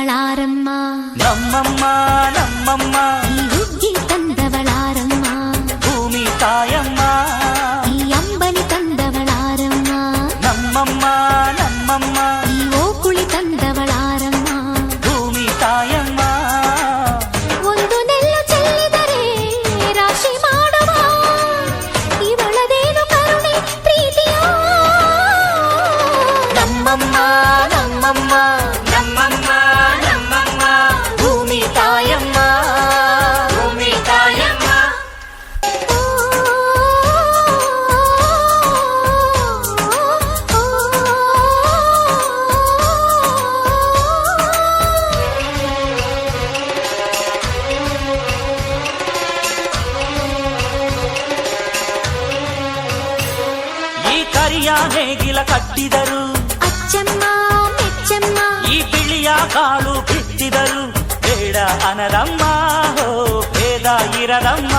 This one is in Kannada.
ನಮ್ಮಮ್ಮ ನಮ್ಮಮ್ಮ ಈ ಹುಗ್ಗಿ ತಂದವಳಾರಮ್ಮ ಭೂಮಿ ತಾಯಮ್ಮ ಈ ಅಂಬಲಿ ತಂದವಳಾರಮ್ಮ ನಮ್ಮಮ್ಮ ನಮ್ಮಮ್ಮ ಈ ಓಕುಳಿ ತಂದವಳಾರಮ್ಮ ಭೂಮಿ ತಾಯಮ್ಮ ಒಂದು ನೆಲ್ಲು ಚೆಲ್ಲಿದರೆ ರಾಶಿ ಮಾಡುವ ಇವಳದೇನು ಕರುಣೆ ಪ್ರೀತಿಯ ನಮ್ಮಮ್ಮ ನಮ್ಮಮ್ಮ ನಮ್ಮಮ್ಮ ನಮ್ಮಮ್ಮ ಭೂಮಿ ತಾಯಮ್ಮ ಭೂಮಿ ತಾಯಮ್ಮ ಈ ಕರಿಯ ನೇಗಿಲ ಕಟ್ಟಿದರು ಅಚ್ಚಮ್ಮ ಮೆಚ್ಚಮ್ಮ ಈ ಬಿಳಿಯ ಕಾಳು ಬಿತ್ತಿದರು ಬೇಡ ಅನರಮ್ಮ ಹೋ ಭೇದ ಇರದಮ್ಮ